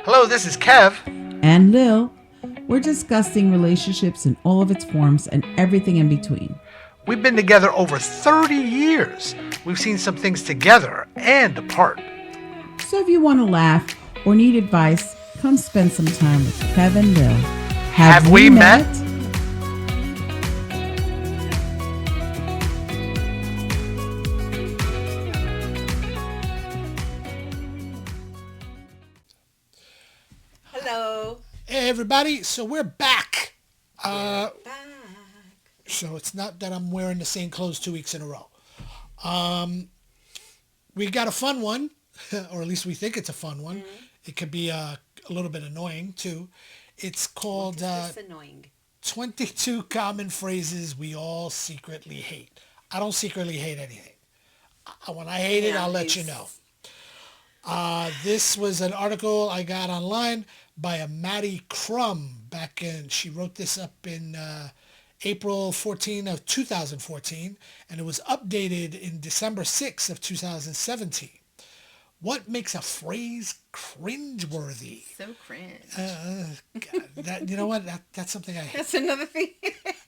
Hello, this is Kev and Lil. We're discussing relationships in all of its forms and everything in between. We've been together over 30 years. We've seen some things together and apart. So if you want to laugh or need advice, come spend some time with Kev and Lil. Have we met? Hello. Hey everybody, so we're back. So it's not that I'm wearing the same clothes 2 weeks in a row. We got a fun one, or at least we think it's a fun one. Mm-hmm. It could be a little bit annoying too. It's called annoying. 22 Common Phrases We All Secretly Hate. I don't secretly hate anything. When I hate it, I'll let you know. This was an article I got online by a Maddie Crum back in, she wrote this up in April 14 of 2014, and it was updated in December 6 of 2017. What makes a phrase cringeworthy? So cringe. God, you know what? That's something I hate. That's another thing.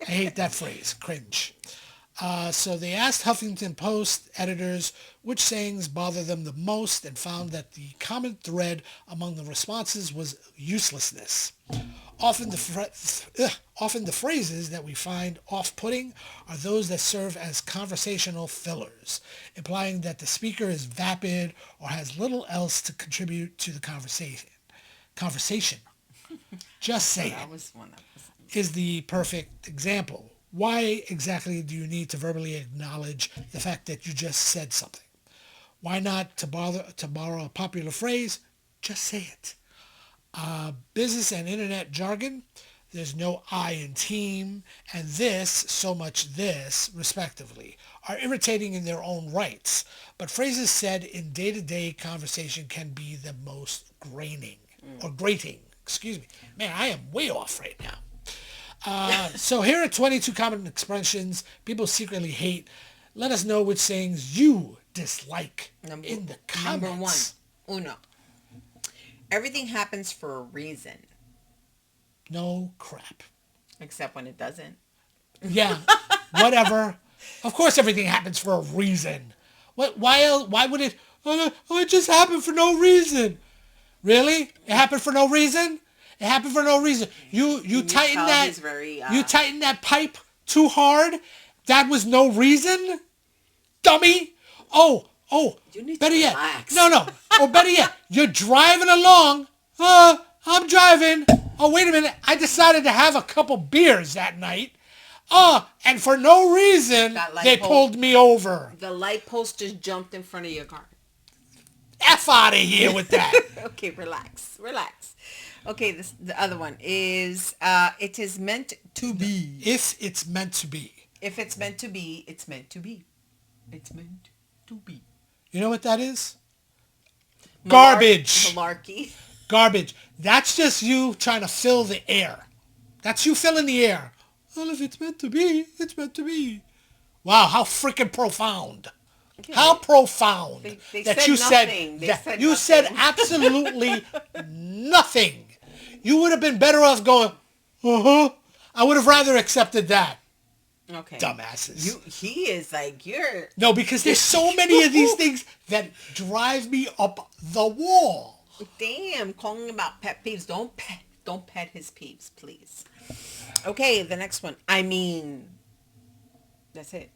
I hate that phrase, cringe. So they asked Huffington Post editors which sayings bother them the most and found that the common thread among the responses was uselessness. Often the phrases that we find off-putting are those that serve as conversational fillers, implying that the speaker is vapid or has little else to contribute to the conversation. Just saying is the perfect example. Why exactly do you need to verbally acknowledge the fact that you just said something? Why not, to borrow a popular phrase, just say it? Business and internet jargon, there's no I in team, and this, so much this, respectively, are irritating in their own rights. But phrases said in day-to-day conversation can be the most grating. Excuse me. Man, I am way off right now. So here are 22 common expressions people secretly hate. Let us know which sayings you dislike in the comments. Number 1. Everything happens for a reason. No crap. Except when it doesn't. Yeah, whatever. Of course everything happens for a reason. Why would it? Oh, it just happened for no reason. Really? It happened for no reason? It happened for no reason. You tighten that. You tighten that pipe too hard. That was no reason, dummy. Oh. You need better to yet. relax. No. Or better yet, you're driving along. I'm driving. Oh, wait a minute. I decided to have a couple beers that night. And for no reason, they pulled me over. The light post just jumped in front of your car. F out of here with that. Okay, relax. Okay, the other one is, it is meant to be. If it's meant to be. If it's meant to be, it's meant to be. It's meant to be. You know what that is? Garbage. Malarkey. Garbage. That's just you trying to fill the air. That's you filling the air. Well, if it's meant to be, it's meant to be. Wow, how freaking profound. Okay. How profound they that said you nothing. said you said absolutely nothing. You would have been better off going, I would have rather accepted that. Okay. Dumbasses. He is like, you're... No, because there's so many of these things that drive me up the wall. Damn, calling about pet peeves. Don't pet his peeves, please. Okay, the next one. I mean. That's it.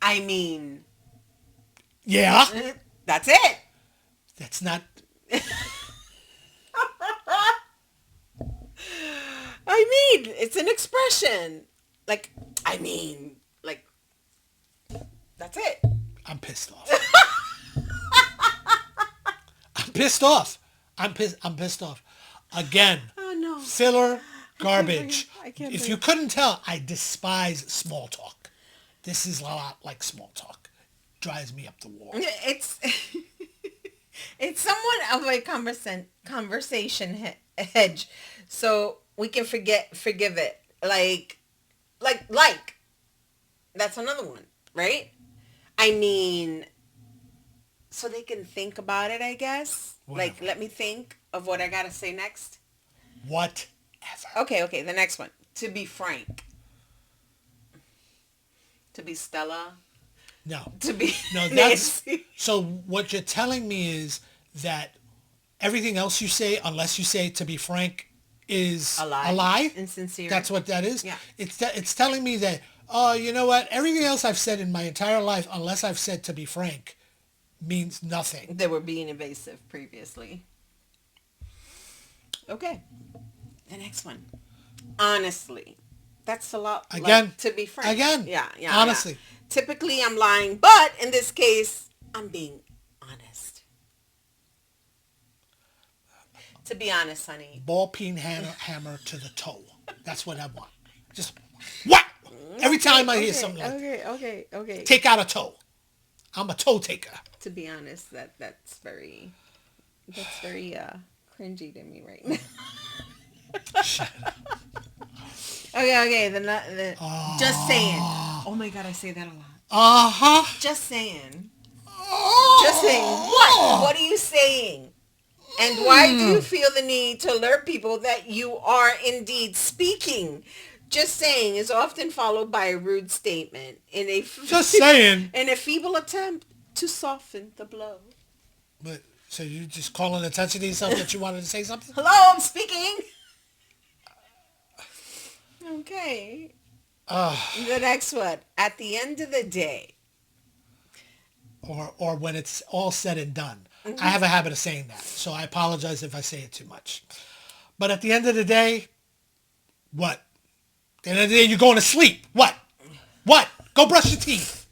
I mean. Yeah. That's it. That's not... I mean, it's an expression. Like, I mean, like, that's it. I'm pissed off. I'm pissed off. I'm pissed off. Again. Oh, no. Filler, garbage. I can't if you couldn't tell, I despise small talk. This is a lot like small talk. Drives me up the wall. It's somewhat of a conversation hedge, so we can forgive it. Like. That's another one, right? I mean, so they can think about it, I guess. Whatever. Like, let me think of what I gotta say next. Whatever. Okay, the next one. To be frank. To be Stella. No. To be No, that's... Nancy. So what you're telling me is that everything else you say, unless you say to be frank, is A lie. a lie? Insincere. That's what that is? Yeah. It's telling me that, oh, you know what? Everything else I've said in my entire life, unless I've said to be frank, means nothing. They were being evasive previously. Okay. The next one. Honestly. That's a lot. Again. Like, to be frank. Again. Yeah. Honestly. Yeah. Typically I'm lying, but in this case, I'm being honest. To be honest, honey. Ball peen hammer to the toe. That's what I want. Just, what? Every time I hear something like that. Okay. Take out a toe. I'm a toe taker. To be honest, that's very cringy to me right now. Shut up. Okay. Just saying. Oh my God, I say that a lot. Uh-huh. Just saying. Oh. Just saying. What? What are you saying? And why do you feel the need to alert people that you are indeed speaking? Just saying is often followed by a rude statement Just saying. in a feeble attempt to soften the blow. But so you just calling attention to yourself that you wanted to say something? Hello, I'm speaking. Okay. The next one. At the end of the day. Or when it's all said and done. Mm-hmm. I have a habit of saying that, so I apologize if I say it too much. But at the end of the day, what? At the end of the day, you're going to sleep. What? Go brush your teeth.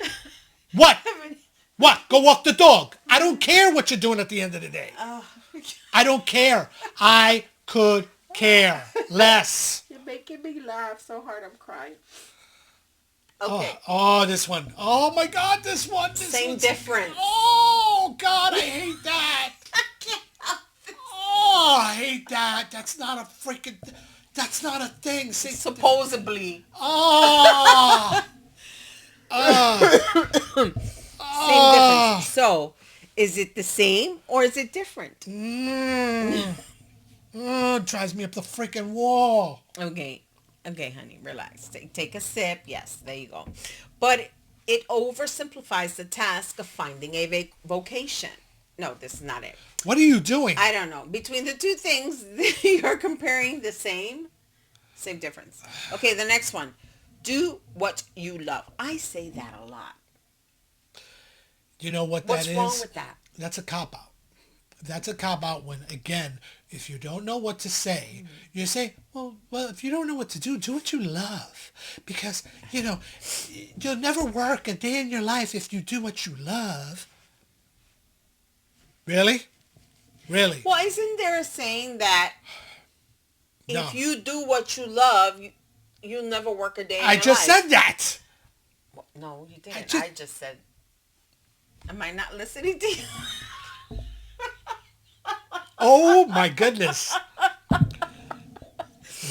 What? Go walk the dog. I don't care what you're doing at the end of the day. I don't care. I could care less. You're making me laugh so hard I'm crying. Okay. Oh, this one. Oh my God, this one. Same difference. Oh God, I hate that. Oh, I hate that. That's not a thing. Supposedly. Oh. Same difference. So, is it the same or is it different? It drives me up the freaking wall. Okay, honey, relax. Take a sip. Yes, there you go. But it oversimplifies the task of finding a vocation. No, this is not it. What are you doing? I don't know. Between the two things, you're comparing the same difference. Okay, the next one. Do what you love. I say that a lot. You know what What's that is? wrong with that? That's a cop-out. That's a cop-out when, again, if you don't know what to say, you say, well, if you don't know what to do what you love. Because, you'll never work a day in your life if you do what you love. Really? Well, isn't there a saying that No. if you do what you love, you'll never work a day in your life? I just said that. Well, no, you didn't. I just said, am I not listening to you? Oh, my goodness.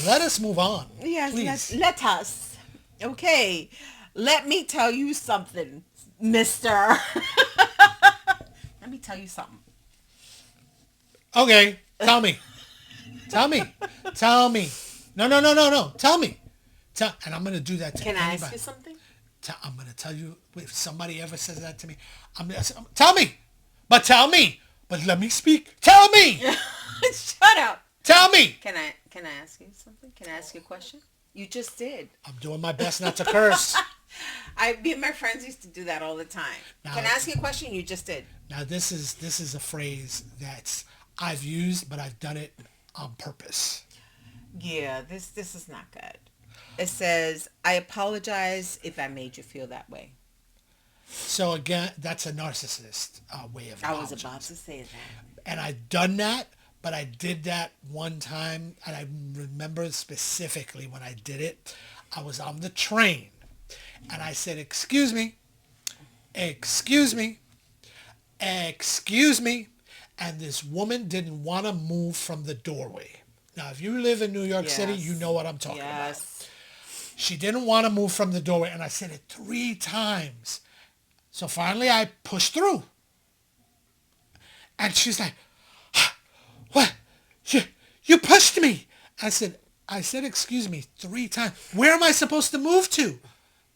Let us move on. Yes, please. let us. Okay, let me tell you something, mister. Let me tell you something. Okay, tell me. No. Tell me. And I'm going to do that to Can anybody. I ask you something? I'm going to tell you, if somebody ever says that to me, I'm going to say, tell me. But let me speak. Tell me. Shut up. Tell me. Can I ask you something? Can I ask you a question? You just did. I'm doing my best not to curse. Me and my friends used to do that all the time. Can I ask you a question? You just did. Now, this is a phrase that I've used, but I've done it on purpose. Yeah, this is not good. It says, I apologize if I made you feel that way. So again, that's a narcissist way of I was apologizing. about to say that. And I've done that, but I did that one time, and I remember specifically when I did it. I was on the train, and I said, excuse me, and this woman didn't want to move from the doorway. Now, if you live in New York City, you know what I'm talking about. She didn't want to move from the doorway, and I said it 3 times. So finally, I pushed through. And she's like, what? You pushed me. I said, excuse me 3 times. Where am I supposed to move to?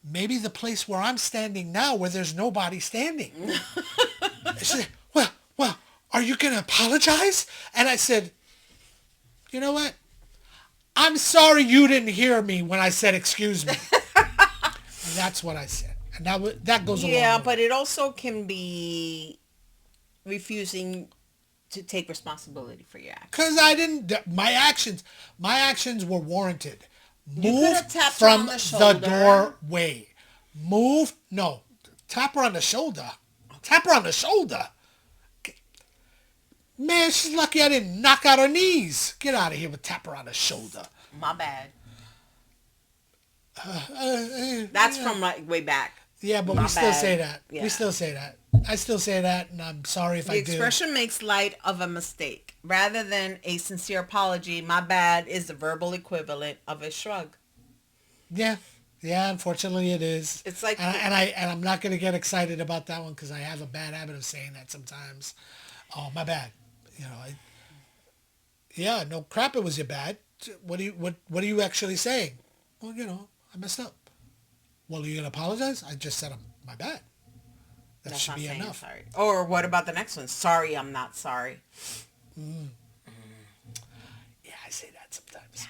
Maybe the place where I'm standing now where there's nobody standing. She said, well, are you going to apologize? And I said, you know what? I'm sorry you didn't hear me when I said excuse me. And that's what I said. And that goes along. Yeah, but it also can be refusing to take responsibility for your actions. Because I didn't, my actions were warranted. Move tapped her from on the the shoulder. doorway. Move, no, tap her on the shoulder. Tap her on the shoulder. Man, she's lucky I didn't knock out her knees. Get out of here with tap her on the shoulder. My bad. That's from like way back. Yeah, but My we still bad. say that. Yeah. We still say that. I still say that, and I'm sorry if The I do. expression makes light of a mistake. Rather than a sincere apology, my bad is the verbal equivalent of a shrug. Yeah, unfortunately it is. It's like, and I'm not going to get excited about that one because I have a bad habit of saying that sometimes. Oh, my bad. You know, no crap, it was your bad. What are you actually saying? Well, I messed up. Well, are you going to apologize? I just said my bad. That that's should not be saying enough. sorry. Or what about the next one? Sorry, I'm not sorry. Yeah, I say that sometimes.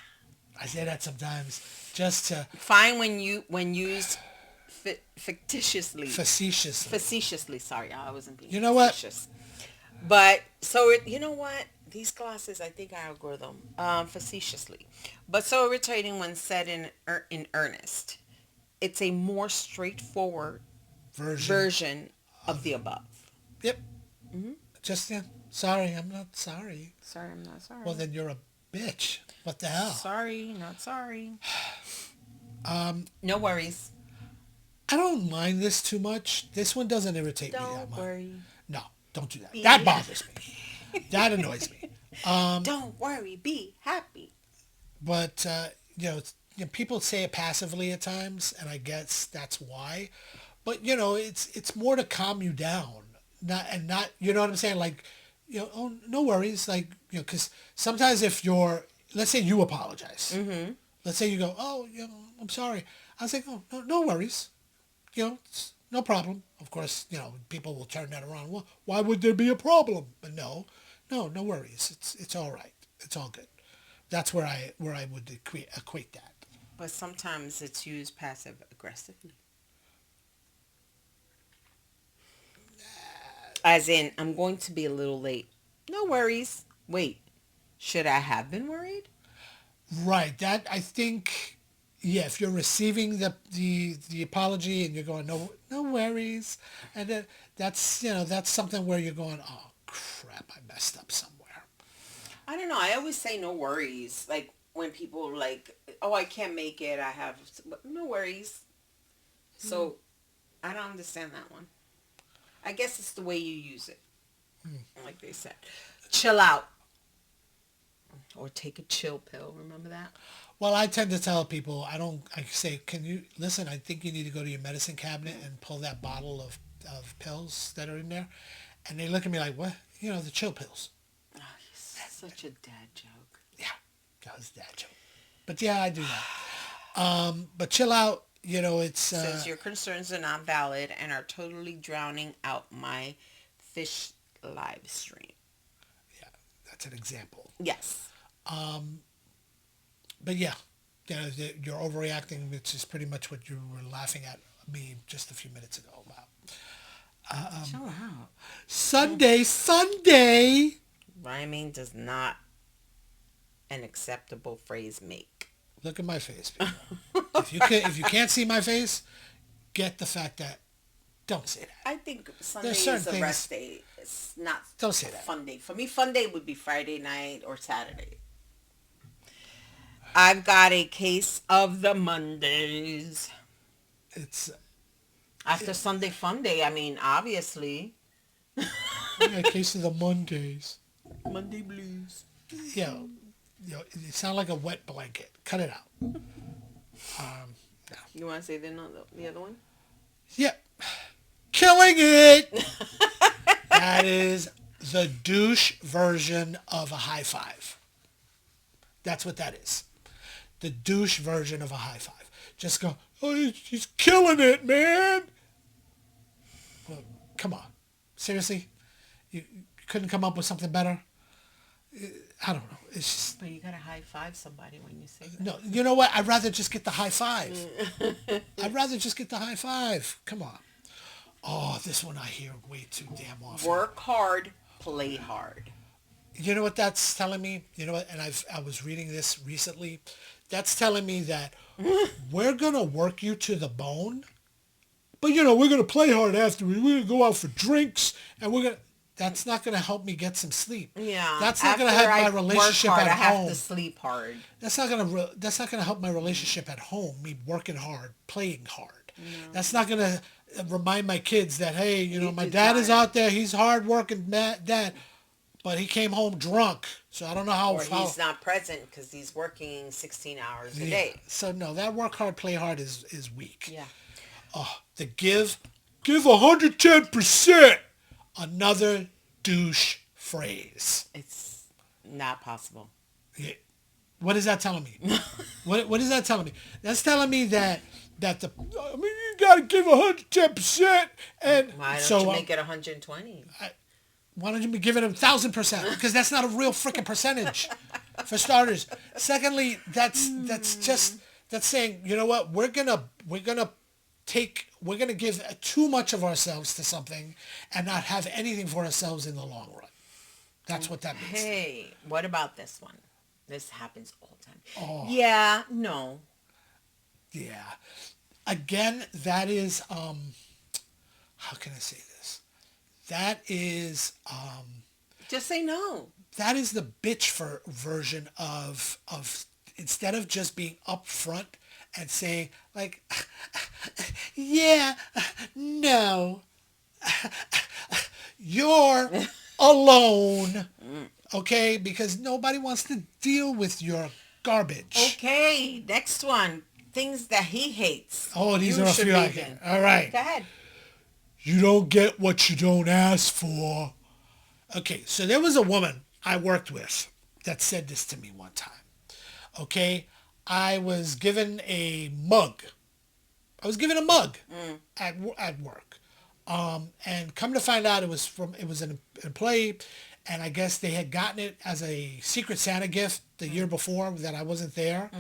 I say that sometimes just to Fine when used fictitiously. facetiously. Facetiously, sorry, I wasn't being You know what? facetious. But, so, you know what? These glasses, I think I outgrew them. Facetiously. But so irritating when said in earnest. It's a more straightforward version of the above. Yep. Just, sorry, I'm not sorry. Sorry, I'm not sorry. Well, then you're a bitch. What the hell? Sorry, not sorry. No worries. I don't mind this too much. This one doesn't irritate me that Don't much. worry. No, don't do that. That bothers me. That annoys me. Don't worry. Be happy. But, people say it passively at times, and I guess that's why. But, it's more to calm you down. Not, you know what I'm saying? Like, oh, no worries. Like, because sometimes if let's say you apologize. Mm-hmm. Let's say you go, oh, I'm sorry. I was like, oh, no worries. It's no problem. Of course, people will turn that around. Well, why would there be a problem? But no worries. It's all right. It's all good. That's where I would equate that. But sometimes it's used passive aggressively. As in, I'm going to be a little late. No worries. Wait, should I have been worried? Right. That, I think, yeah, if you're receiving the apology and you're going, no worries. And then that's something where you're going, oh, crap, I messed up somewhere. I don't know. I always say no worries. Like when people are like, oh, I can't make it. I have no worries. So I don't understand that one. I guess it's the way you use it. Like they said. Chill out. Or take a chill pill. Remember that? Well, I tend to tell people, I say, can you, listen, I think you need to go to your medicine cabinet and pull that bottle of pills that are in there. And they look at me like, what? The chill pills. Oh, such a dad joke. Yeah, that was a dad joke. But yeah, I do that. But chill out, it's... Says your concerns are not valid and are totally drowning out my fish live stream. Yeah, that's an example. Yes. But yeah, you're overreacting, which is pretty much what you were laughing at me just a few minutes ago about. Chill out. Sunday. Rhyming does not an acceptable phrase make. Look at my face, people. if you can't see my face, get the fact that don't say that. I think Sunday There's is certain a things- rest day. It's not Don't say a that. fun day. For me, fun day would be Friday night or Saturday. I've got a case of the Mondays. It's After Sunday fun day, I mean, obviously. a case of the Mondays. Monday blues. You sound like a wet blanket. Cut it out. You want to say the other one? Yep. Killing it. That is the douche version of a high five. That's what that is. The douche version of a high five. Just go, oh, he's killing it, man. Well, come on. Seriously? You couldn't come up with something better? I don't know. It's just... But you gotta high five somebody when you say that. No, you know what? I'd rather just get the high five. I'd rather just get the high five. Come on. Oh, this one I hear way too damn often. Work hard, play hard. You know what that's telling me? You know what? And I was reading this recently. That's telling me that we're going to work you to the bone, but, we're going to play hard afterwards. We're going to go out for drinks, and that's not going to help me get some sleep. Yeah. That's not going to help my relationship work hard, at home. I have to sleep hard. That's not going to help my relationship at home, me working hard, playing hard. Yeah. That's not going to remind my kids that, hey, my dad is out there. He's hard working dad, but he came home drunk. So I don't know how. Or he's not present because he's working 16 hours a day. So no, that work hard, play hard is weak. Yeah. The give 110%. Another douche phrase. It's not possible. Yeah. What is that telling me? What is that telling me? That's telling me that you gotta give 110%, and why don't you make it 120? Why don't you give it 1,000%? Because that's not a real freaking percentage, for starters. Secondly, that's saying, you know what, we're gonna give too much of ourselves to something and not have anything for ourselves in the long run. That's what that means. Hey, what about this one? This happens all the time. Oh. Yeah, no. Yeah. Again, that is, how can I say this? That is, just say no. That is the bitch version of instead of just being upfront and saying like, yeah, no, you're alone, okay? Because nobody wants to deal with your garbage. Okay, next one. Things that he hates. Oh, these are a few I get. All right. Go ahead. You don't get what you don't ask for. Okay, so there was a woman I worked with that said this to me one time. Okay, I was given a mug. At work. And come to find out it was an employee, and I guess they had gotten it as a Secret Santa gift the year before that I wasn't there.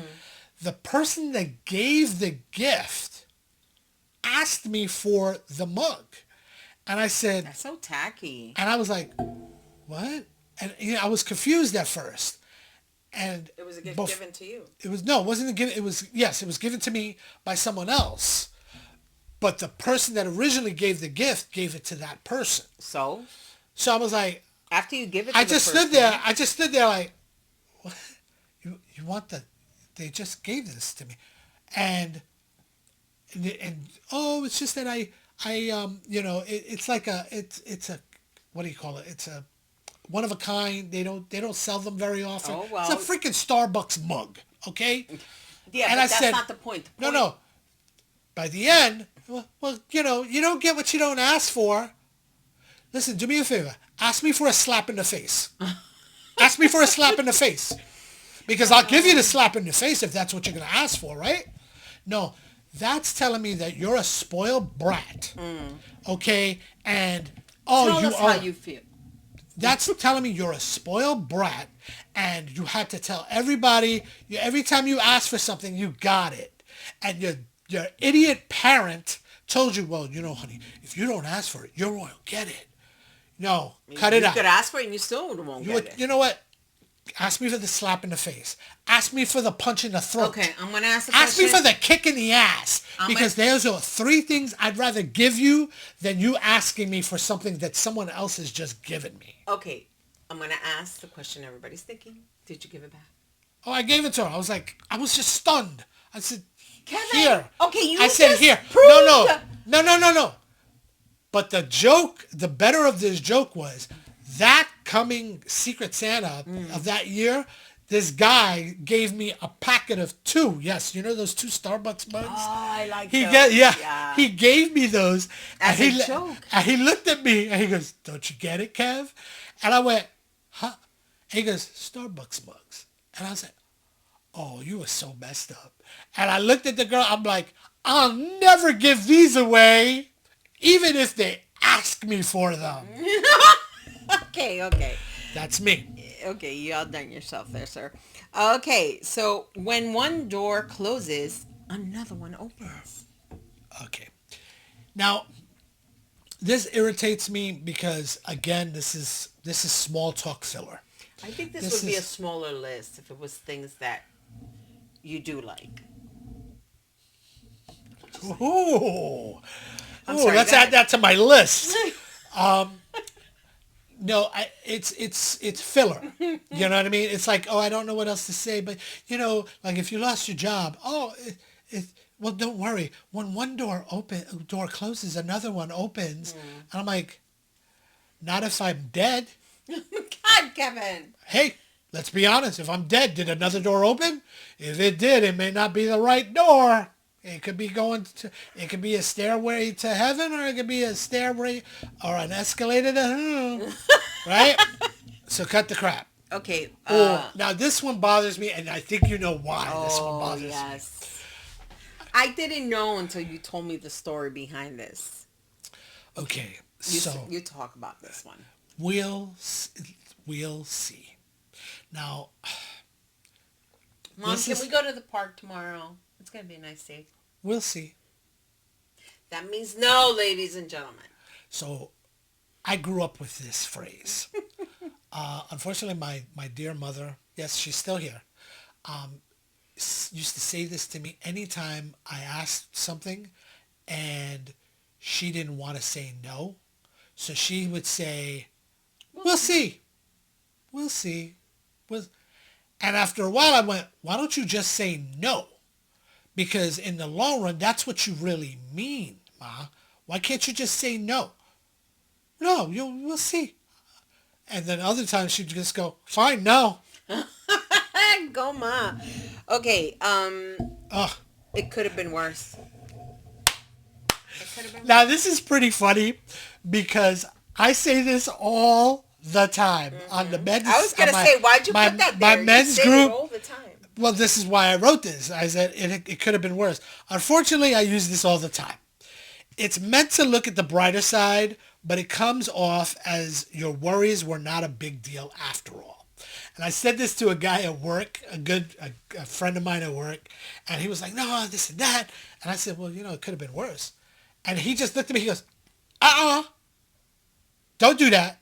The person that gave the gift asked me for the mug. And I said... That's so tacky. And I was like, what? And I was confused at first. And it was a gift given to you. It wasn't a gift. It was given to me by someone else. But the person that originally gave the gift gave it to that person. So I was like... After you give it to I just stood there like, what? You want the... They just gave this to me. And it's just that it's like it's a, what do you call it? It's a one of a kind. They don't sell them very often. Oh, well. It's a freaking Starbucks mug, okay? Yeah, and but that's not the point. No. By the end, well, you don't get what you don't ask for. Listen, do me a favor. Ask me for a slap in the face. Ask me for a slap in the face. Because I'll give you the slap in the face if that's what you're going to ask for, right? No, that's telling me that you're a spoiled brat, okay? And, tell us how you feel. That's telling me you're a spoiled brat, and you had to tell everybody, every time you asked for something, you got it. And your idiot parent told you, well, honey, if you don't ask for it, you won't get it. No, cut it out. You could ask for it and you still won't get it. You know what? Ask me for the slap in the face. Ask me for the punch in the throat. Okay, I'm going to ask a question. Ask me for the kick in the ass. Because those are 3 things I'd rather give you than you asking me for something that someone else has just given me. Okay, I'm going to ask the question everybody's thinking. Did you give it back? Oh, I gave it to her. I was just stunned. I said, Kevin, here. Okay, I said, here. No. But the better of this joke was, that coming Secret Santa of that year this guy gave me a packet of 2. Yes, you know those 2 Starbucks mugs? Oh, I like He those. yeah, he gave me those. As and a joke. And he looked at me and he goes, "Don't you get it, Kev?" And I went, "Huh?" And he goes, "Starbucks mugs." And I was like, "Oh, you were so messed up." And I looked at the girl. I'm like, "I'll never give these away, even if they ask me for them." Okay. That's me. Okay, you outdone yourself there, sir. Okay, so when one door closes, another one opens. Okay. Now, this irritates me because again, this is small talk filler. I think this would be a smaller list if it was things that you do like. Ooh, sorry, let's go add ahead. that to my list. No, it's filler. You know what I mean? It's like, oh, I don't know what else to say, but like if you lost your job, well, don't worry. When one door closes, another one opens, and I'm like, not if I'm dead. God, Kevin. Hey, let's be honest. If I'm dead, did another door open? If it did, it may not be the right door. It could be it could be a stairway to heaven, or it could be a stairway or an escalator to hell. Right? So cut the crap. Okay. Now this one bothers me, and I think you know why this one bothers me. Yes. I didn't know until you told me the story behind this. Okay, You talk about this one. we'll see. Now, Mom, can we go to the park tomorrow? It's going to be a nice day. we'll see. That means no, ladies and gentlemen. So, I grew up with this phrase. Unfortunately, my dear mother, yes, she's still here, used to say this to me anytime I asked something and she didn't want to say no. So she would say, we'll see. We'll see. And after a while I went, why don't you just say no? Because in the long run, that's what you really mean, Ma. Why can't you just say no? No, we'll see. And then other times she'd just go, fine, no. Go, Ma. Okay, Ugh. it could have been worse. Now, this is pretty funny because I say this all the time on the men's. I was going to say, why'd you put that there? My men's you say group. it all the time. Well, this is why I wrote this. I said it could have been worse. Unfortunately, I use this all the time. It's meant to look at the brighter side, but it comes off as your worries were not a big deal after all. And I said this to a guy at work, a friend of mine at work, and he was like, no, this and that. And I said, well, it could have been worse. And he just looked at me, he goes, don't do that.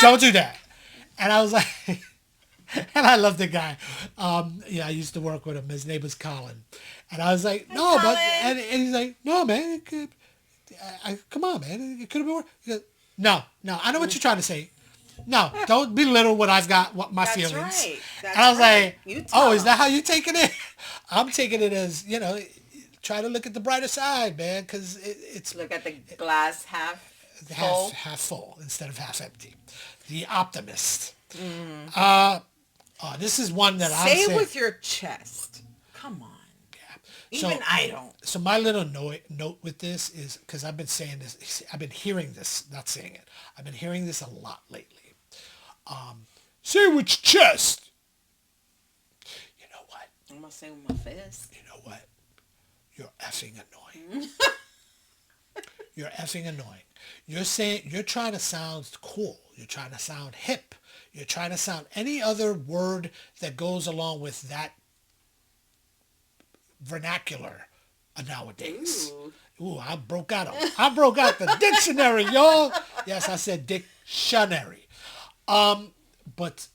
Don't do that. And I was like, and I love the guy. I used to work with him. His name was Colin. And I was like, no, Colin. but, and he's like, no, man, it could, come on, man, it could have been worse. He goes, no, I know what you're trying to say. No, don't belittle what I've got, my That's feelings. right. That's And I was right. like, oh, is that how you taking it? I'm taking it as, try to look at the brighter side, man, because it's Look at the glass half full. half full instead of half empty. The optimist. This is one that I'm Say saying. it with your chest. Come on. Yeah. Even I don't. So my little note with this is, because I've been saying this, I've been hearing this, not saying it. I've been hearing this a lot lately. Say it with your chest. You know what? I'm going to say with my fist. You know what? You're effing annoying. You're effing annoying. You're trying to sound cool. You're trying to sound hip. You're trying to sound any other word that goes along with that vernacular nowadays. Ooh, I broke out the dictionary, y'all. Yes, I said dictionary. But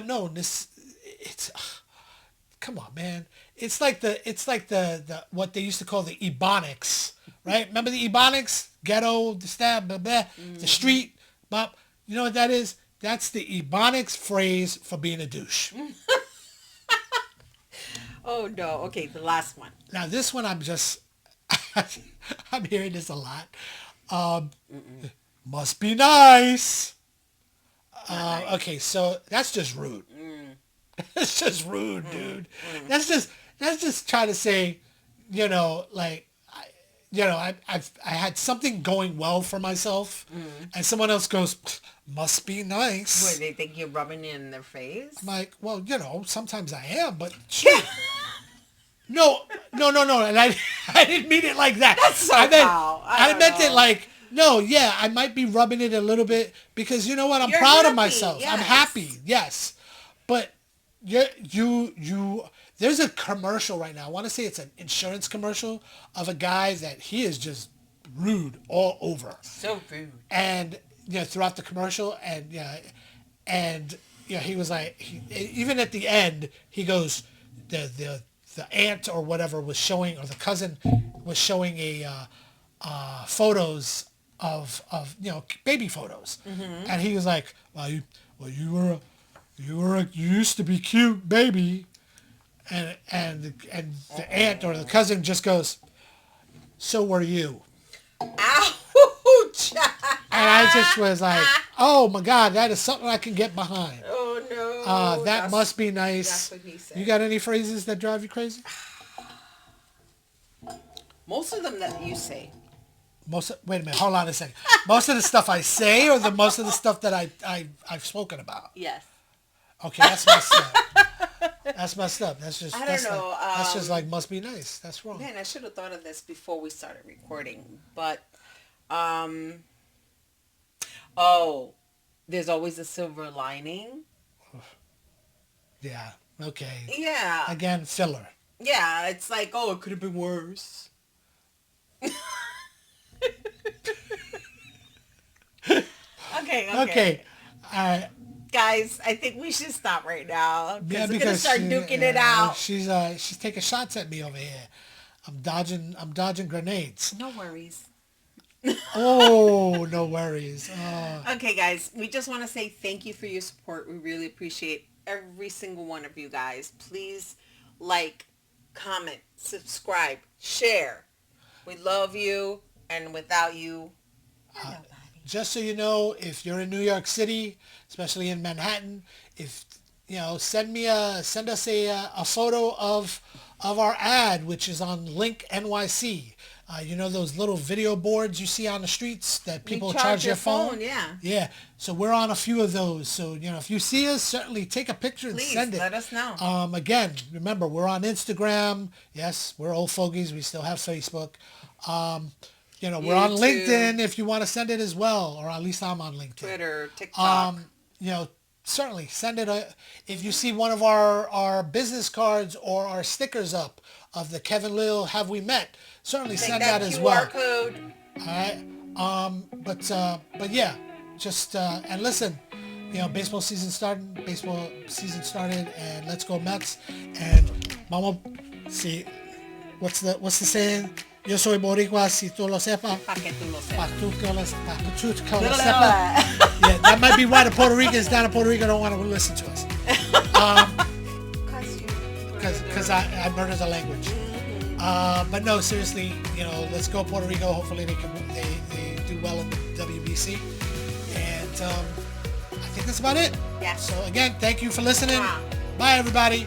no, it's come on, man. It's like the what they used to call the Ebonics, right? Remember the Ebonics? Ghetto, the stab, blah, blah, the street, bop. You know what that is? That's the Ebonics phrase for being a douche. Oh, no. Okay, the last one. Now, this one I'm hearing this a lot. Must be nice. Okay, so that's just rude. It's just rude, dude. That's just trying to say, like, I had something going well for myself, and someone else goes, must be nice. What, they think you're rubbing it in their face? I'm like, well, sometimes I am, but no, and I didn't mean it like that. That's so I meant know. it like, no, yeah, I might be rubbing it a little bit because you know what, I'm You're proud of happy, myself. yes. I'm happy, yes, but you. There's a commercial right now. I want to say it's an insurance commercial of a guy that he is just rude all over. So rude. And throughout the commercial, and he was like, even at the end, he goes, the aunt or whatever was showing, or the cousin was showing photos of baby photos, and he was like, you used to be cute, baby. And the aunt or the cousin just goes, so were you. Ouch! And I just was like, oh my God, that is something I can get behind. Oh no. That must be nice. That's what he said. You got any phrases that drive you crazy? Most of them that you say. Wait a minute, hold on a second. Most of the stuff I say, or most of the stuff that I've spoken about? Yes. Okay, that's messed up. That's messed up. That's just, I don't know. That's just like, must be nice. That's wrong. Man, I should have thought of this before we started recording. But, there's always a silver lining. Yeah. Okay. Yeah. Again, filler. Yeah, it's like, it could have been worse. Okay. Guys, I think we should stop right now. Yeah, we're gonna start duking it out. She's taking shots at me over here. I'm dodging grenades. No worries. Oh, no worries. Oh. Okay, guys, we just want to say thank you for your support. We really appreciate every single one of you guys. Please like, comment, subscribe, share. We love you, and without you, just so you know, if you're in New York City, especially in Manhattan, send us a photo of our ad, which is on Link NYC. Those little video boards you see on the streets that people charge your phone? Yeah. Yeah. So we're on a few of those. So, if you see us, certainly take a picture and send it. Let us know. Again, remember, we're on Instagram. Yes, we're old fogies. We still have Facebook. We're on LinkedIn if you want to send it as well, or at least I'm on LinkedIn. Twitter, TikTok. Certainly send it. If you see one of our business cards or our stickers up of the Kev and Lil Have We Met, certainly send that as well. QR code. All right. But yeah, just and listen. Baseball season started, and let's go Mets. And Mama, see, what's the saying? Yo soy boricua, si tú lo sepas. Pa' que tú lo sepas. Pa' tú que lo sepas. Yeah, that might be why the Puerto Ricans down in Puerto Rico don't want to listen to us. Because I murder the language. But no, seriously, let's go Puerto Rico. Hopefully they do well in the WBC. And I think that's about it. Yeah. So again, thank you for listening. Wow. Bye, everybody.